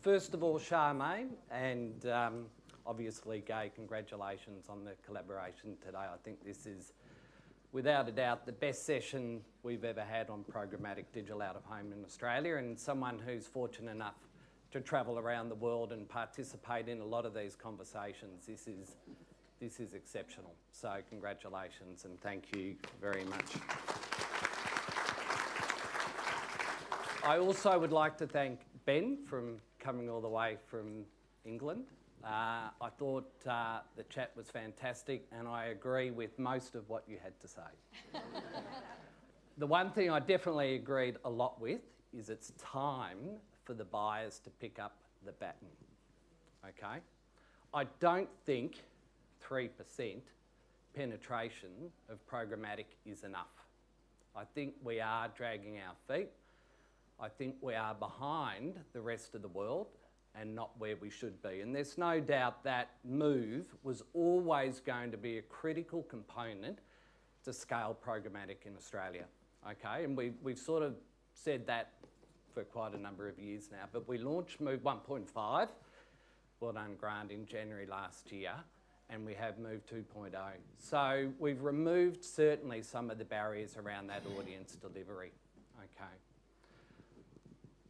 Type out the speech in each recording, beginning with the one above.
First of all, Charmaine, and obviously Gay, congratulations on the collaboration today. I think this is, without a doubt, the best session we've ever had on programmatic digital out-of-home in Australia, and someone who's fortunate enough to travel around the world and participate in a lot of these conversations. This is exceptional. So congratulations and thank you very much. I also would like to thank Ben from coming all the way from England. I thought the chat was fantastic and I agree with most of what you had to say. The one thing I definitely agreed a lot with is it's time for the buyers to pick up the baton, okay? I don't think 3% penetration of programmatic is enough. I think we are dragging our feet. I think we are behind the rest of the world and not where we should be. And there's no doubt that move was always going to be a critical component to scale programmatic in Australia, okay? And we've sort of said that for quite a number of years now, but we launched Move 1.5, well done Grant, in January last year, and we have Move 2.0. So we've removed certainly some of the barriers around that audience delivery, okay?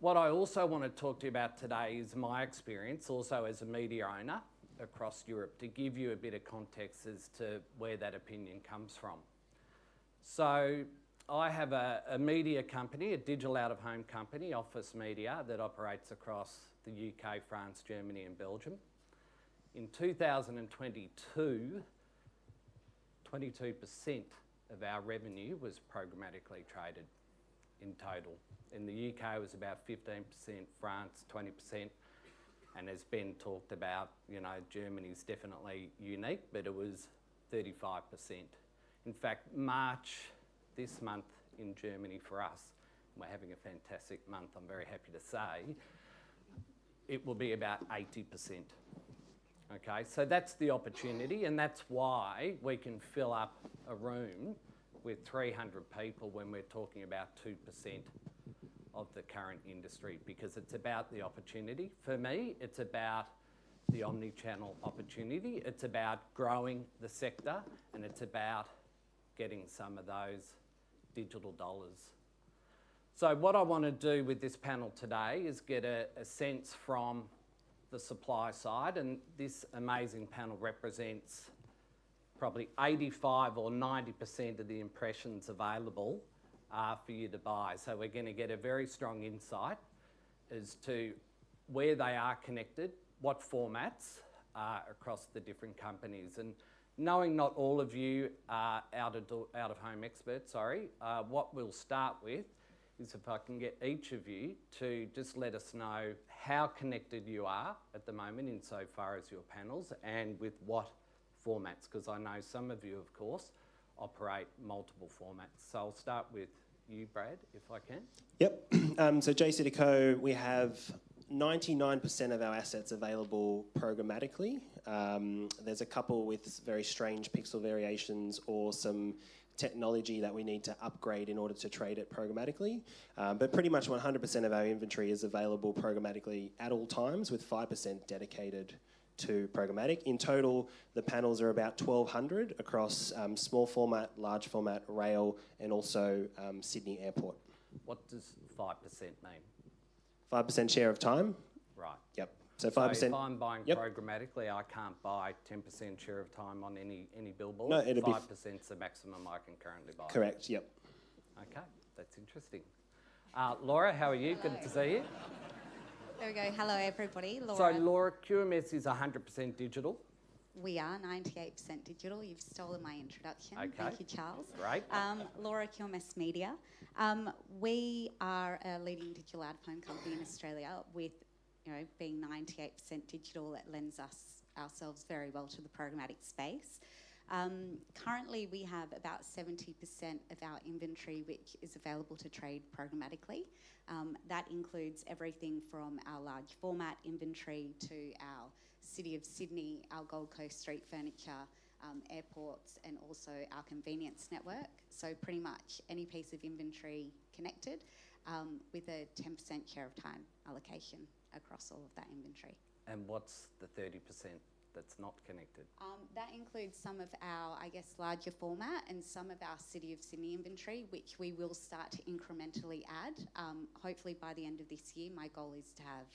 What I also want to talk to you about today is my experience also as a media owner across Europe, to give you a bit of context as to where that opinion comes from. So I have a media company, a digital out-of-home company, Office Media, that operates across the UK, France, Germany and Belgium. In 2022, 22% of our revenue was programmatically traded in total. In the UK it was about 15%, France 20%, and as Ben talked about, you know, Germany's definitely unique, but it was 35%. In fact, March this month in Germany for us, we're having a fantastic month, I'm very happy to say, it will be about 80%. Okay, so that's the opportunity, and that's why we can fill up a room with 300 people when we're talking about 2% of the current industry, because it's about the opportunity. For me, it's about the omni-channel opportunity. It's about growing the sector, and it's about getting some of those digital dollars. So what I want to do with this panel today is get a sense from the supply side, and this amazing panel represents probably 85 or 90% of the impressions available for you to buy. So we're going to get a very strong insight as to where they are connected, what formats across the different companies. And knowing not all of you are out-of-home experts, what we'll start with is if I can get each of you to just let us know how connected you are at the moment insofar as your panels and with what formats, because I know some of you, of course, operate multiple formats. So I'll start with you, Brad, if I can. Yep. So JCDecaux, we have 99% of our assets available programmatically. There's a couple with very strange pixel variations or some technology that we need to upgrade in order to trade it programmatically. But pretty much 100% of our inventory is available programmatically at all times, with 5% dedicated to programmatic. In total, the panels are about 1,200 across small format, large format, rail, and also Sydney Airport. What does 5% mean? 5% share of time? Right. Yep. So 5%. So if I'm buying programmatically, I can't buy 10% share of time on any billboard? No, it'll 5% is the maximum I can currently buy? Correct, yep. Okay, that's interesting. Laura, how are you? Hello. Good to see you. There we go. Hello, everybody. Laura. So, Laura, QMS is 100% digital. We are 98% digital. You've stolen my introduction. Okay. Thank you, Charles. Great. Laura, QMS Media. We are a leading digital out-of-home company in Australia with, being 98% digital. That lends ourselves very well to the programmatic space. Currently, we have about 70% of our inventory which is available to trade programmatically. That includes everything from our large format inventory to our City of Sydney, our Gold Coast street furniture, airports, and also our convenience network. So pretty much any piece of inventory connected with a 10% share of time allocation across all of that inventory. And what's the 30% that's not connected? That includes some of our, I guess, larger format and some of our City of Sydney inventory, which we will start to incrementally add. Hopefully by the end of this year, my goal is to have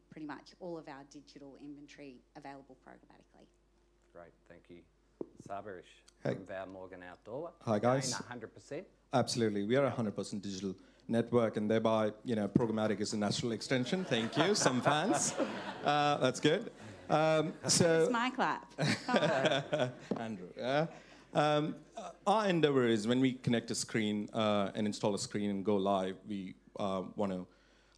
pretty much all of our digital inventory available programmatically. Great, thank you. Sabirish Hey. from Val Morgan Outdoor. Hi, guys. Again, 100%. Absolutely. We are a 100% digital network, and thereby, programmatic is a natural extension. Thank you, some fans. That's good. It's my clap. Andrew. Our endeavor is when we connect a screen and install a screen and go live, we want to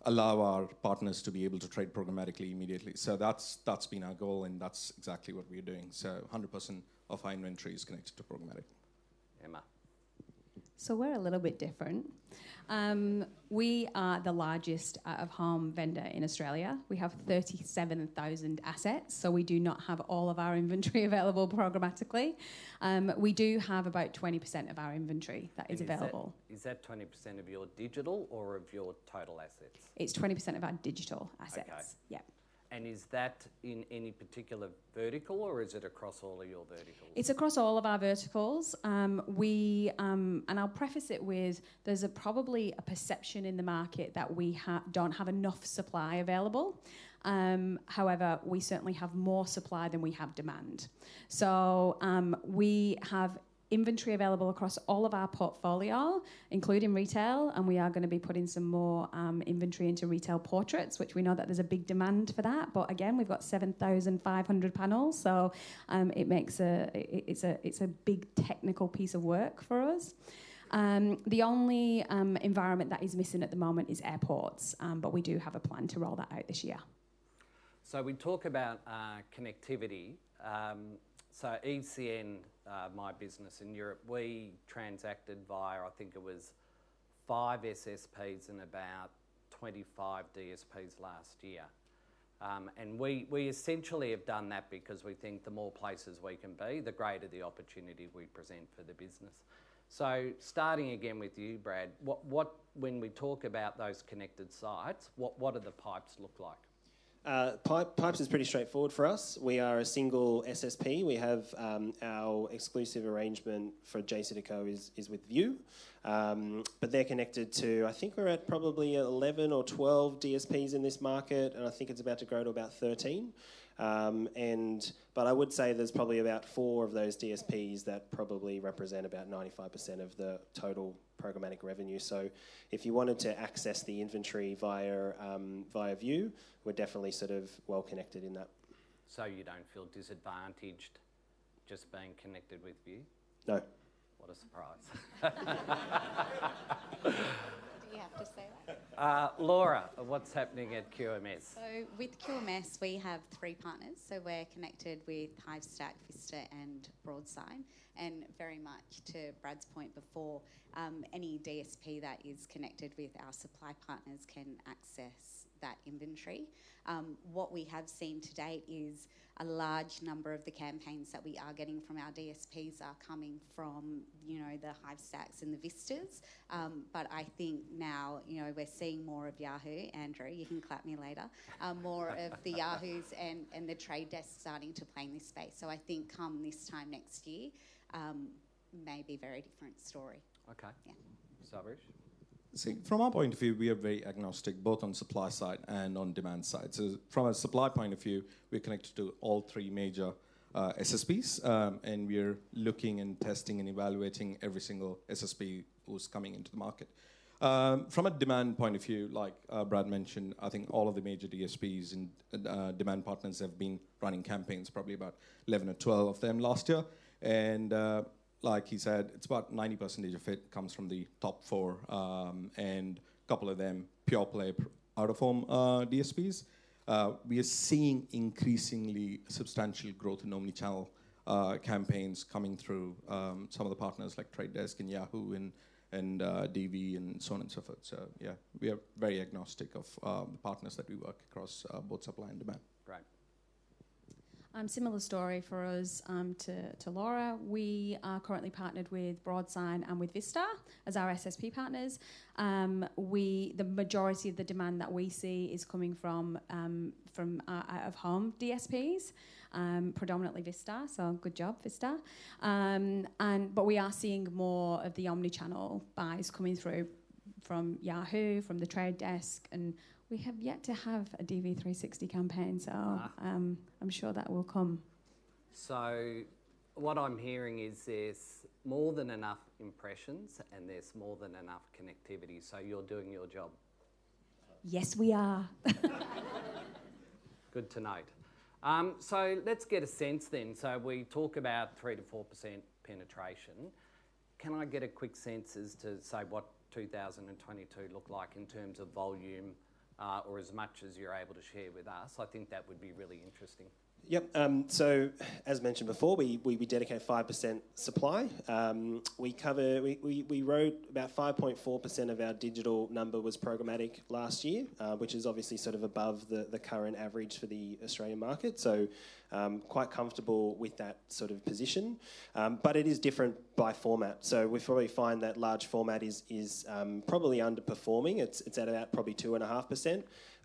allow our partners to be able to trade programmatically immediately. So that's been our goal, and that's exactly what we're doing. So 100% of our inventory is connected to programmatic. Emma. So we're a little bit different. We are the largest out-of-home vendor in Australia. We have 37,000 assets, so we do not have all of our inventory available programmatically. We do have about 20% of our inventory that is available. Is that 20% of your digital or of your total assets? It's 20% of our digital assets. Okay. Yeah. And is that in any particular vertical, or is it across all of your verticals? It's across all of our verticals. And I'll preface it with there's probably a perception in the market that we don't have enough supply available. However, we certainly have more supply than we have demand. So we have inventory available across all of our portfolio, including retail, and we are going to be putting some more inventory into retail portraits, which we know that there's a big demand for that. But again, we've got 7,500 panels, so it's a big technical piece of work for us. The only environment that is missing at the moment is airports, but we do have a plan to roll that out this year. So we talk about connectivity. So ECN, my business in Europe, we transacted via, I think it was 5 SSPs and about 25 DSPs last year. And we essentially have done that because we think the more places we can be, the greater the opportunity we present for the business. So starting again with you, Brad, what when we talk about those connected sites, what do the pipes look like? Pipes is pretty straightforward for us. We are a single SSP. We have our exclusive arrangement for JCDecaux is with View, but they're connected to, I think we're at probably 11 or 12 DSPs in this market, and I think it's about to grow to about 13. But I would say there's probably about 4 of those DSPs that probably represent about 95% of the total programmatic revenue. So if you wanted to access the inventory via View, we're definitely sort of well connected in that. So you don't feel disadvantaged just being connected with View? No. What a surprise. Do you have to say that? Laura, what's happening at QMS? So with QMS, we have 3 partners. So we're connected with Hivestack, Vista and Broadside. And very much to Brad's point before, any DSP that is connected with our supply partners can access that inventory. What we have seen to date is a large number of the campaigns that we are getting from our DSPs are coming from, the Hivestacks and the Vistas. But I think now, we're seeing more of Yahoo. Andrew, you can clap me later. More of the Yahoos and the trade desks starting to play in this space. So I think come this time next year, may be a very different story. Okay. Yeah. Sabirish? See, from our point of view, we are very agnostic, both on supply side and on demand side. So from a supply point of view, we're connected to all 3 major SSPs, and we're looking and testing and evaluating every single SSP who's coming into the market. From a demand point of view, like Brad mentioned, I think all of the major DSPs and demand partners have been running campaigns, probably about 11 or 12 of them last year. And like he said, it's about 90% of it comes from the top 4, and a couple of them pure play out-of-home DSPs. We are seeing increasingly substantial growth in omnichannel campaigns coming through some of the partners like Trade Desk and Yahoo and DV and so on and so forth. So yeah, we are very agnostic of the partners that we work across both supply and demand. Great. Similar story for us to Laura. We are currently partnered with Broadsign and with Vista as our SSP partners. The majority of the demand that we see is coming from our out-of-home DSPs, predominantly Vista. So good job, Vista. But we are seeing more of the omni-channel buys coming through from Yahoo, from the Trade Desk, and we have yet to have a DV360 campaign, so I'm sure that will come. So what I'm hearing is there's more than enough impressions and there's more than enough connectivity, so you're doing your job. Yes, we are. Good to note. So let's get a sense then. So we talk about 3 to 4% penetration. Can I get a quick sense as to, say, what 2022 look like in terms of volume, or as much as you're able to share with us? I think that would be really interesting. Yep. So as mentioned before, we dedicate 5% supply. We wrote about 5.4% of our digital number was programmatic last year, which is obviously sort of above the current average for the Australian market. So quite comfortable with that sort of position. But it is different by format. So we probably find that large format is probably underperforming. It's at about probably 2.5%.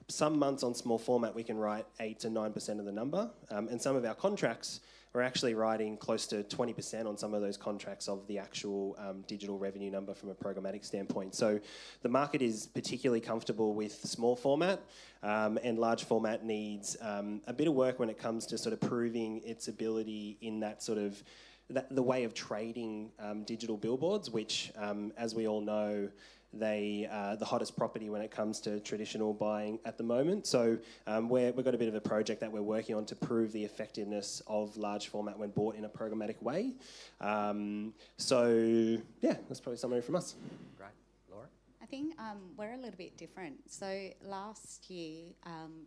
Some months on small format we can write 8 to 9% of the number, and some of our contracts we're actually writing close to 20% on some of those contracts of the actual digital revenue number from a programmatic standpoint. So the market is particularly comfortable with small format, and large format needs a bit of work when it comes to sort of proving its ability in that sort of the way of trading digital billboards, which, as we all know, they are the hottest property when it comes to traditional buying at the moment. So we've got a bit of a project that we're working on to prove the effectiveness of large format when bought in a programmatic way. So yeah, that's probably summary from us. Great. Laura? I think we're a little bit different. So last year,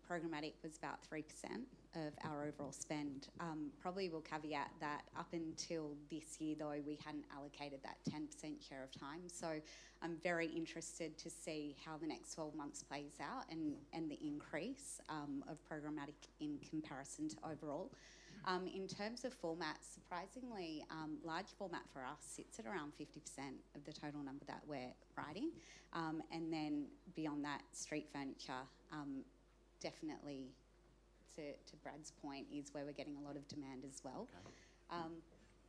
programmatic was about 3% of our overall spend. Probably will caveat that up until this year, though, we hadn't allocated that 10% share of time. So I'm very interested to see how the next 12 months plays out and the increase of programmatic in comparison to overall. In terms of format, surprisingly, large format for us sits at around 50% of the total number that we're writing. And then beyond that, street furniture, definitely, to Brad's point, is where we're getting a lot of demand as well. Okay.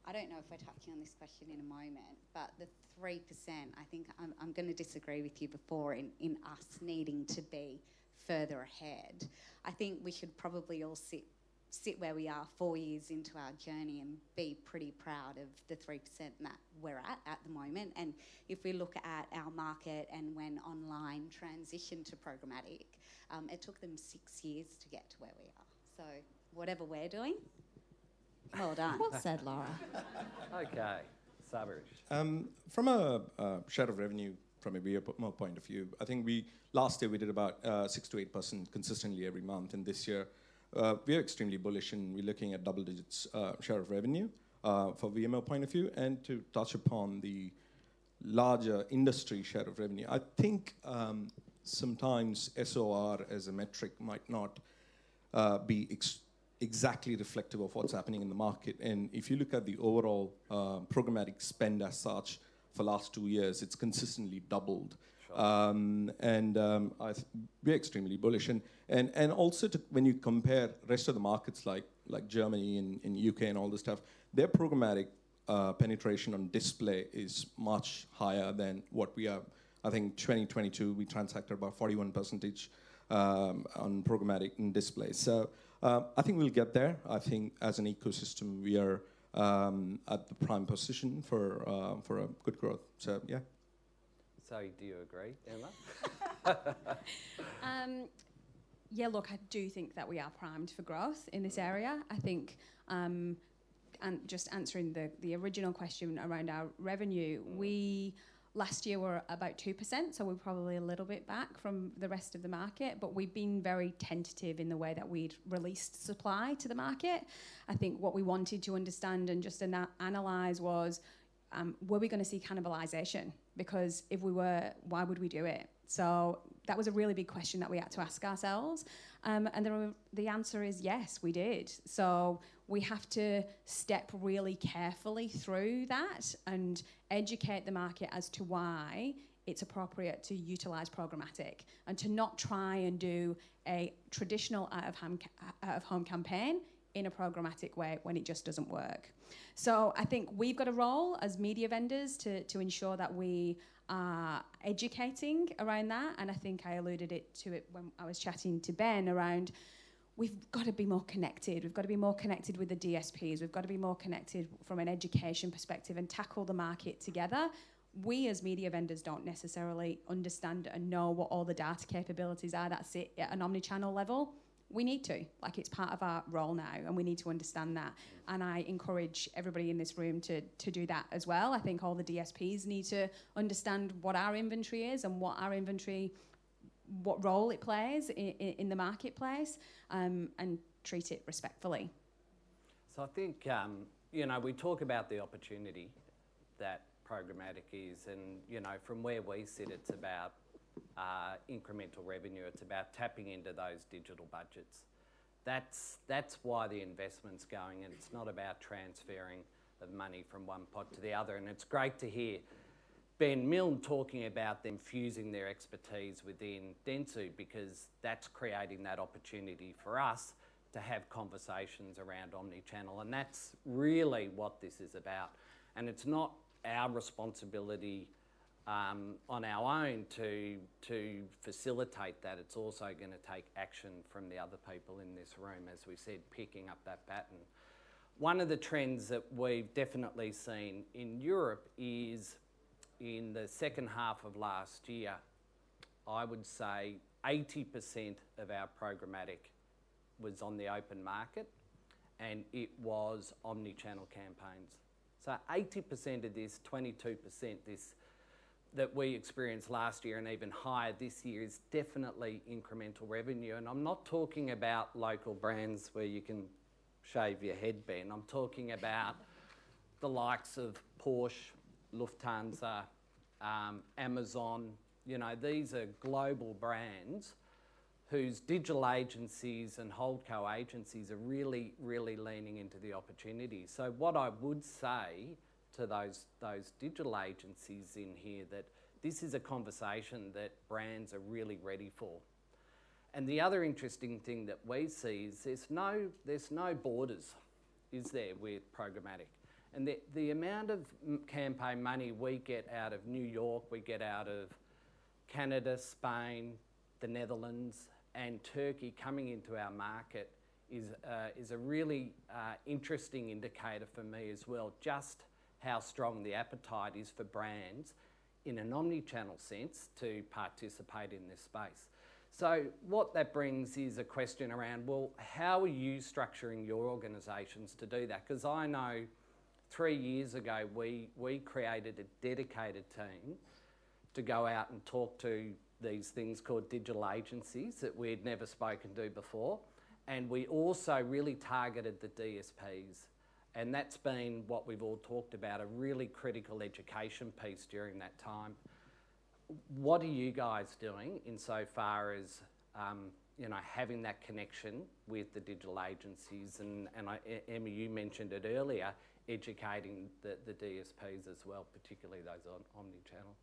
I don't know if we're touching on this question in a moment, but the 3%, I think I'm going to disagree with you before in us needing to be further ahead. I think we should probably all sit where we are 4 years into our journey and be pretty proud of the 3% that we're at the moment. And if we look at our market and when online transitioned to programmatic, it took them 6 years to get to where we are. So whatever we're doing, well done. Well said, Laura. Okay. Sabarish. From a share of revenue from a VMO point of view, I think last year we did about 6 to 8% consistently every month, and this year we are extremely bullish, and we're looking at double digits share of revenue for VMO point of view. And to touch upon the larger industry share of revenue, I think sometimes SOR as a metric might not be exactly reflective of what's happening in the market. And if you look at the overall programmatic spend as such for last 2 years, it's consistently doubled. Sure. We're extremely bullish. And also when you compare rest of the markets like Germany and UK and all this stuff, their programmatic penetration on display is much higher than what we are. I think 2022 we transacted about 41% on programmatic in display. So I think we'll get there. I think as an ecosystem we are at the prime position for a good growth. So yeah. So do you agree, Emma? Yeah, look, I do think that we are primed for growth in this area. I think, and just answering the original question around our revenue, last year were about 2%, so we're probably a little bit back from the rest of the market, but we've been very tentative in the way that we'd released supply to the market. I think what we wanted to understand and just analyse was, were we going to see cannibalisation? Because if we were, why would we do it? So that was a really big question that we had to ask ourselves. And the answer is yes, we did. So we have to step really carefully through that and educate the market as to why it's appropriate to utilise programmatic and to not try and do a traditional out-of-home campaign in a programmatic way when it just doesn't work. So I think we've got a role as media vendors to ensure that we are educating around that, and I think I alluded to it when I was chatting to Ben around we've got to be more connected. We've got to be more connected with the DSPs. We've got to be more connected from an education perspective and tackle the market together. We as media vendors don't necessarily understand and know what all the data capabilities are that sit at an omnichannel level. We need to, like it's part of our role now, and we need to understand that. And I encourage everybody in this room to do that as well. I think all the DSPs need to understand what our inventory is and what role it plays in the marketplace, and treat it respectfully. So I think, we talk about the opportunity that programmatic is, and, from where we sit, it's about incremental revenue. It's about tapping into those digital budgets. That's why the investment's going, and it's not about transferring of money from one pot to the other. And it's great to hear Ben Milne talking about them fusing their expertise within Dentsu, because that's creating that opportunity for us to have conversations around omnichannel, and that's really what this is about. And it's not our responsibility on our own to facilitate that. It's also going to take action from the other people in this room, as we said, picking up that baton. One of the trends that we've definitely seen in Europe is in the second half of last year, I would say 80% of our programmatic was on the open market, and it was omni-channel campaigns. So 80% of this, 22% that we experienced last year and even higher this year is definitely incremental revenue. And I'm not talking about local brands where you can shave your head, Ben. I'm talking about the likes of Porsche, Lufthansa, Amazon. These are global brands whose digital agencies and holdco agencies are really, really leaning into the opportunity. So what I would say to those digital agencies in here, that this is a conversation that brands are really ready for. And the other interesting thing that we see is there's no borders, is there, with programmatic. And the amount of campaign money we get out of New York, we get out of Canada, Spain, the Netherlands, and Turkey coming into our market is a really interesting indicator for me as well, just how strong the appetite is for brands in an omni-channel sense to participate in this space. So what that brings is a question around, well, how are you structuring your organisations to do that? Because I know 3 years ago we created a dedicated team to go out and talk to these things called digital agencies that we'd never spoken to before. And we also really targeted the DSPs. And that's been what we've all talked about, a really critical education piece during that time. What are you guys doing insofar as having that connection with the digital agencies? And Emma, you mentioned it earlier, educating the DSPs as well, particularly those on omni-channel.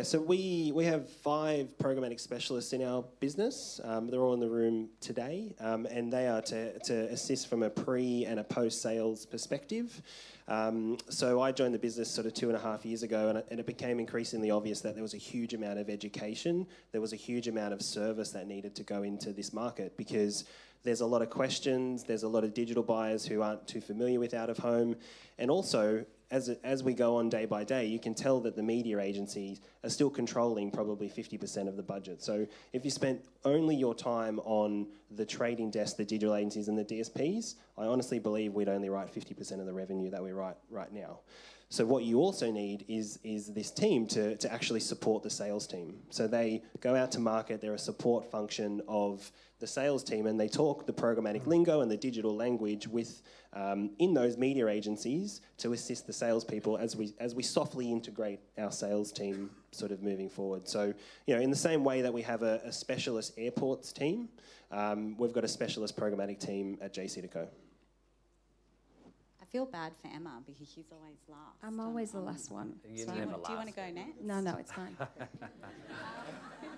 So we have 5 programmatic specialists in our business. They're all in the room today, and they are to assist from a pre- and a post-sales perspective. So I joined the business sort of 2.5 years ago, and it became increasingly obvious that there was a huge amount of education, there was a huge amount of service that needed to go into this market, because there's a lot of questions, there's a lot of digital buyers who aren't too familiar with out-of-home, and also as we go on day by day, you can tell that the media agencies are still controlling probably 50% of the budget. So if you spent only your time on the trading desk, the digital agencies and the DSPs, I honestly believe we'd only write 50% of the revenue that we write right now. So what you also need is this team to actually support the sales team. So they go out to market, they're a support function of the sales team, and they talk the programmatic lingo and the digital language with in those media agencies to assist the salespeople as we softly integrate our sales team sort of moving forward. So, you know, in the same way that we have a specialist airports team, we've got a specialist programmatic team at JC&Co. I feel bad for Emma because she's always last. I'm always the last one. You're so- never Do you want to last. go next? No, it's fine.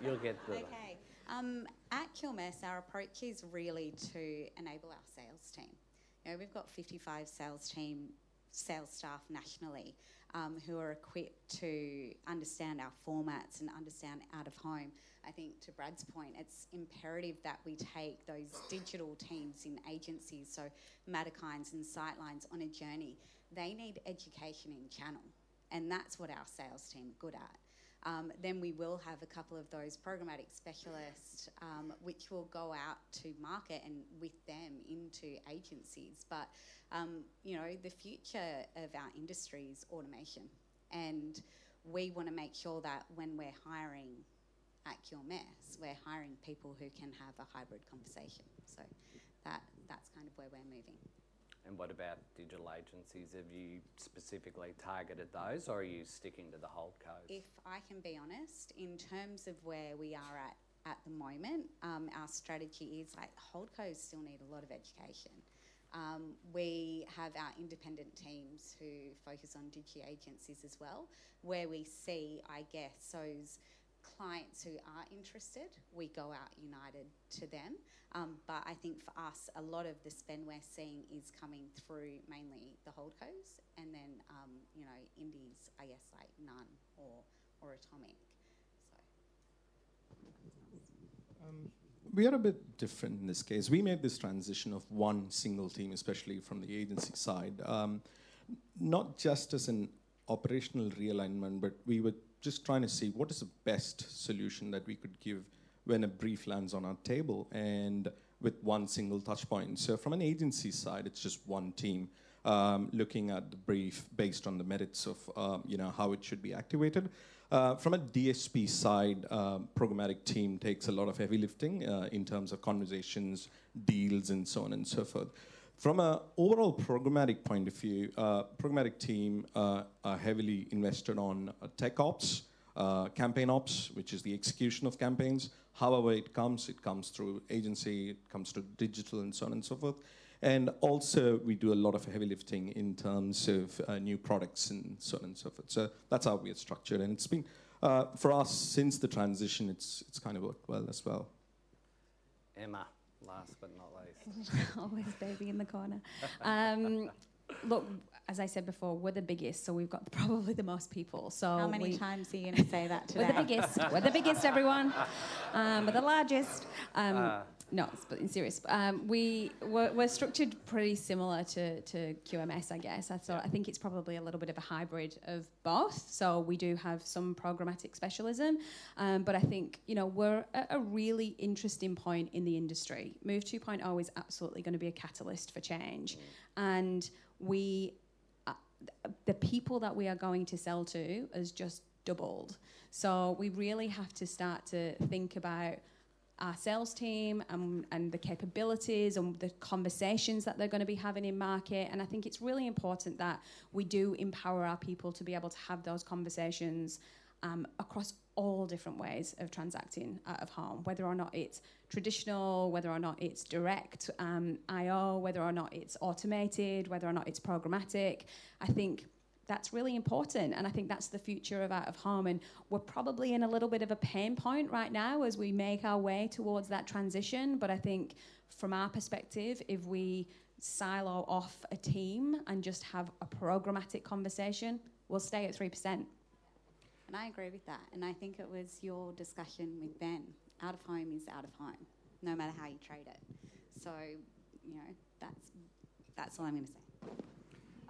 You'll get the... Okay. At QMS, our approach is really to enable our sales team. You know, we've got 55 sales staff nationally who are equipped to understand our formats and understand out of home. I think to Brad's point, it's imperative that we take those digital teams in agencies, so Matterkinds and Sightlines, on a journey. They need education in channel, and that's what our sales team are good at. Then we will have a couple of those programmatic specialists which will go out to market and with them into agencies. But, you know, the future of our industry is automation, and we want to make sure that when we're hiring at QMS, we're hiring people who can have a hybrid conversation. So that's kind of where we're moving. And what about digital agencies? Have you specifically targeted those, or are you sticking to the holdcos? If I can be honest, in terms of where we are at the moment, our strategy is like holdcos still need a lot of education. We have our independent teams who focus on digital agencies as well, where we see, I guess, those clients who are interested, we go out united to them. But I think for us, a lot of the spend we're seeing is coming through mainly the holdcos, and then, you know, indies, I guess, like None or Atomic. So. We are a bit different in this case. We made this transition of one single team, especially from the agency side, not just as an operational realignment, but we were just trying to see what is the best solution that we could give when a brief lands on our table, and with one single touch point. So from an agency side, it's just one team looking at the brief based on the merits of you know, how it should be activated. From a DSP side, programmatic team takes a lot of heavy lifting in terms of conversations, deals, and so on and so forth. From an overall programmatic point of view, programmatic team are heavily invested on tech ops, campaign ops, which is the execution of campaigns. However it comes through agency, it comes to digital, and so on and so forth. And also, we do a lot of heavy lifting in terms of new products and so on and so forth. So that's how we are structured. And it's been, for us, since the transition, it's kind of worked well as well. Emma, last but not least. Always baby in the corner. Look, as I said before, we're the biggest, so we've got probably the most people. So how many times are you going to say that today? We're the biggest. We're the biggest, everyone. We're the largest. No, but in serious, we're structured pretty similar to QMS, I guess. I think it's probably a little bit of a hybrid of both. So we do have some programmatic specialism, but I think, you know, we're at a really interesting point in the industry. Move 2.0 is absolutely going to be a catalyst for change, and the people that we are going to sell to has just doubled. So we really have to start to think about our sales team and the capabilities and the conversations that they're going to be having in market. And I think it's really important that we do empower our people to be able to have those conversations across all different ways of transacting out of home, whether or not it's traditional, whether or not it's direct IO, whether or not it's automated, whether or not it's programmatic. I think that's really important, and I think that's the future of out of home, and we're probably in a little bit of a pain point right now as we make our way towards that transition. But I think from our perspective, if we silo off a team and just have a programmatic conversation, we'll stay at 3%. And I agree with that, and I think it was your discussion with Ben. Out of home is out of home, no matter how you trade it. So, you know, that's all I'm going to say.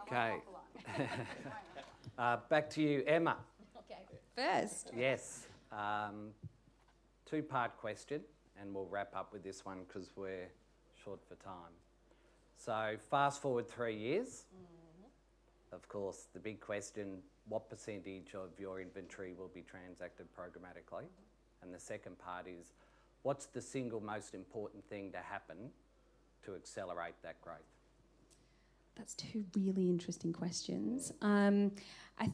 Okay. Back to you, Emma. Okay. First. Yes. Two-part question, and we'll wrap up with this one because we're short for time. So fast forward 3 years. of course, the big question, what percentage of your inventory will be transacted programmatically? And the second part is, what's the single most important thing to happen to accelerate that growth? That's two really interesting questions. I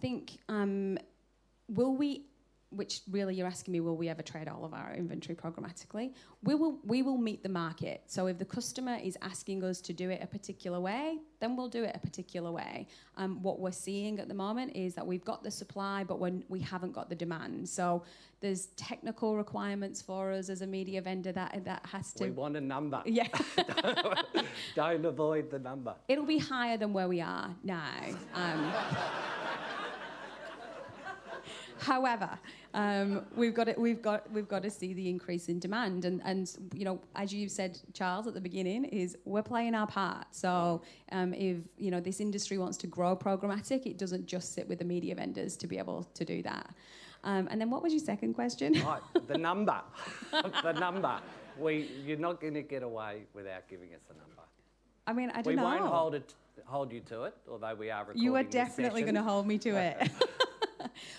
think, will we, which really you're asking me, will we ever trade all of our inventory programmatically? We will meet the market. So if the customer is asking us to do it a particular way, then we'll do it a particular way. What we're seeing at the moment is that we've got the supply, but we haven't got the demand. So there's technical requirements for us as a media vendor that has to... We want a number. Yeah. Don't avoid the number. It'll be higher than where we are now. However, we've got to see the increase in demand, and you know, as you said, Charles, at the beginning, is we're playing our part. So if you know this industry wants to grow programmatic, it doesn't just sit with the media vendors to be able to do that. And then what was your second question? Right, the number. The number. You're not going to get away without giving us a number. I mean, I don't know. We won't hold you to it, although we are recording. You are definitely going to hold me to it.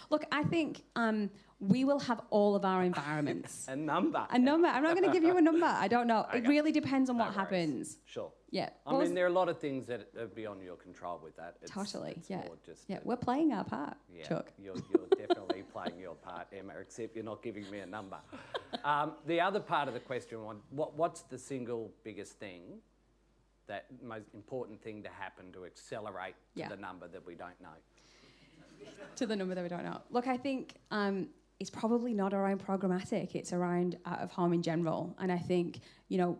Look, I think we will have all of our environments. A number. A number. I'm not going to give you a number. I don't know. Okay. It really depends on No what worries. happens. Sure. Yeah. I mean, there are a lot of things that are beyond your control with that. It's Yeah. more just Yeah. We're playing our part, yeah, Chuck. You're definitely playing your part, Emma, except you're not giving me a number. The other part of the question, what's the single biggest thing, that most important thing to happen to accelerate to the number that we don't know? To the number that we don't know. Look, I think it's probably not around programmatic. It's around out of home in general. And I think, you know,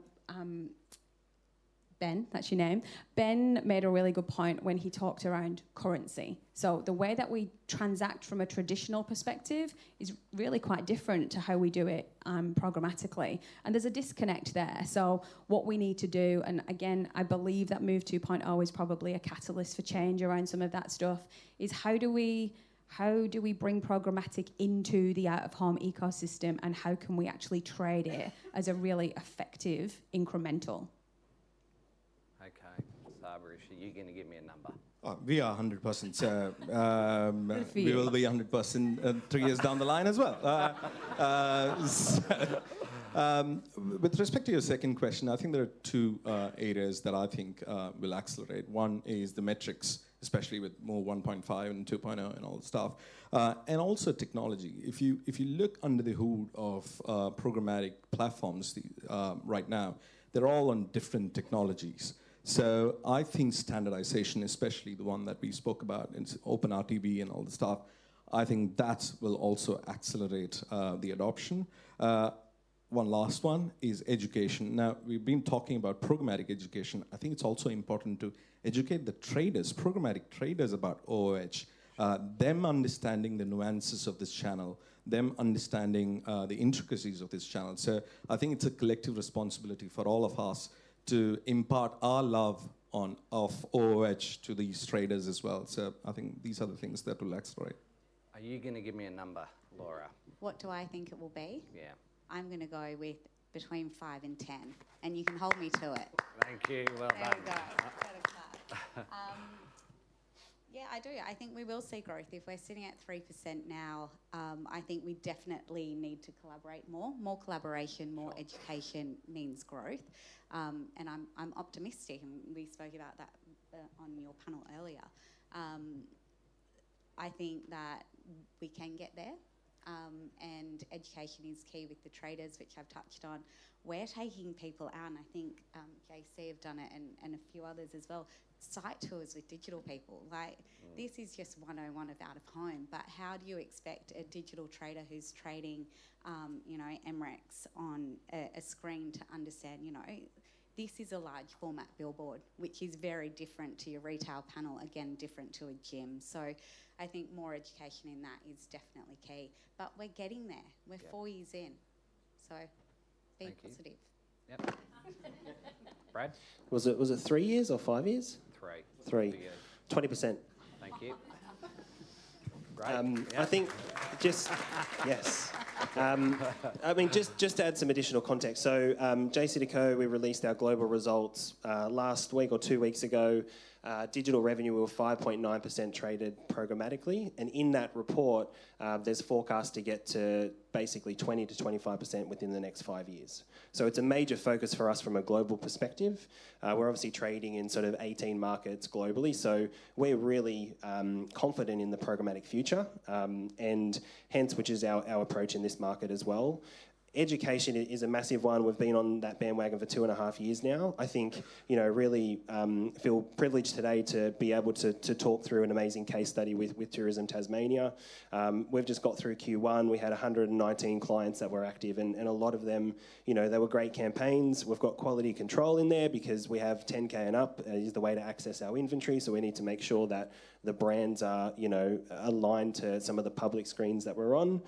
Ben, that's your name, Ben made a really good point when he talked around currency. So the way that we transact from a traditional perspective is really quite different to how we do it programmatically. And there's a disconnect there. So what we need to do, and again, I believe that Move 2.0 is probably a catalyst for change around some of that stuff, is how do we bring programmatic into the out-of-home ecosystem, and how can we actually trade it as a really effective incremental? Okay, Sabarish, are you going to give me a number? We are 100%. We will be 100% 3 years down the line as well. With respect to your second question, I think there are two areas that I think will accelerate. One is the metrics, especially with Move 1.5 and 2.0 and all the stuff, and also technology. If you look under the hood of programmatic platforms right now, they're all on different technologies. So I think standardization, especially the one that we spoke about, it's OpenRTB and all the stuff, I think that will also accelerate the adoption. One last one is education. Now, we've been talking about programmatic education. I think it's also important to educate the traders, programmatic traders, about OOH, them understanding the nuances of this channel, them understanding the intricacies of this channel. So I think it's a collective responsibility for all of us to impart our love of OOH to these traders as well. So I think these are the things that will accelerate. Are you going to give me a number, Laura? What do I think it will be? Yeah. I'm going to go with between 5 and 10, and you can hold me to it. Thank you. Well There done. we go. Better clap. Yeah, I do. I think we will see growth. If we're sitting at 3% now, I think we definitely need to collaborate more. More collaboration, more education means growth. And I'm optimistic, and we spoke about that on your panel earlier. I think that we can get there. And education is key with the traders, which I've touched on. We're taking people out, and I think JC have done it, and a few others as well, site tours with digital people. Like, this is just 101 of out of home, but how do you expect a digital trader who's trading, MREX on a screen to understand, this is a large format billboard, which is very different to your retail panel, again, different to a gym. So I think more education in that is definitely key. But we're getting there. We're 4 years in. So be Thank you. positive. Yep. Brad? Was it 3 years or 5 years? 3. 3. For you. 20%. Thank you. Great. I think just, yes. I mean, just to add some additional context. So JCDecaux, we released our global results last week or 2 weeks ago. digital revenue, we were 5.9% traded programmatically. And in that report, there's forecast to get to basically 20 to 25% within the next 5 years. So it's a major focus for us from a global perspective. We're obviously trading in sort of 18 markets globally, so we're really confident in the programmatic future, and hence, which is our approach in this market as well. Education is a massive one. We've been on that bandwagon for 2.5 years now. I think, really feel privileged today to be able to talk through an amazing case study with Tourism Tasmania. We've just got through Q1. We had 119 clients that were active, and a lot of them, they were great campaigns. We've got quality control in there because we have 10K and up is the way to access our inventory, so we need to make sure that the brands are, aligned to some of the public screens that we're on.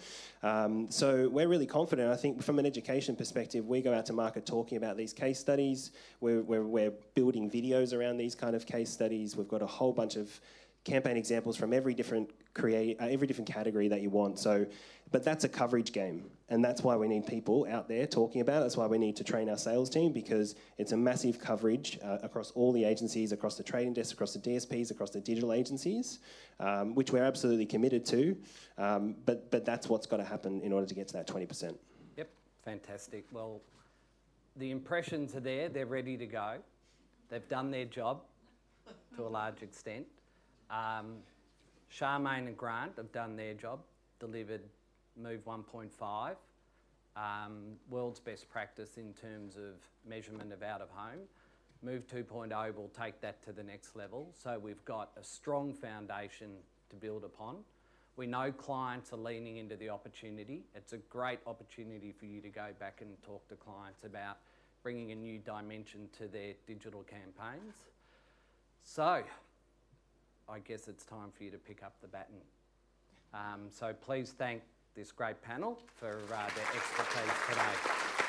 So we're really confident. I think from an education perspective, we go out to market talking about these case studies. We're building videos around these kind of case studies. We've got a whole bunch of campaign examples from every different category that you want. But that's a coverage game, and that's why we need people out there talking about it. That's why we need to train our sales team, because it's a massive coverage across all the agencies, across the trading desks, across the DSPs, across the digital agencies, which we're absolutely committed to. But that's what's got to happen in order to get to that 20%. Yep, fantastic. Well, the impressions are there. They're ready to go. They've done their job to a large extent. Charmaine and Grant have done their job, delivered Move 1.5, world's best practice in terms of measurement of out of home. Move 2.0 will take that to the next level. So we've got a strong foundation to build upon. We know clients are leaning into the opportunity. It's a great opportunity for you to go back and talk to clients about bringing a new dimension to their digital campaigns. So I guess it's time for you to pick up the baton. So please thank this great panel for their expertise today.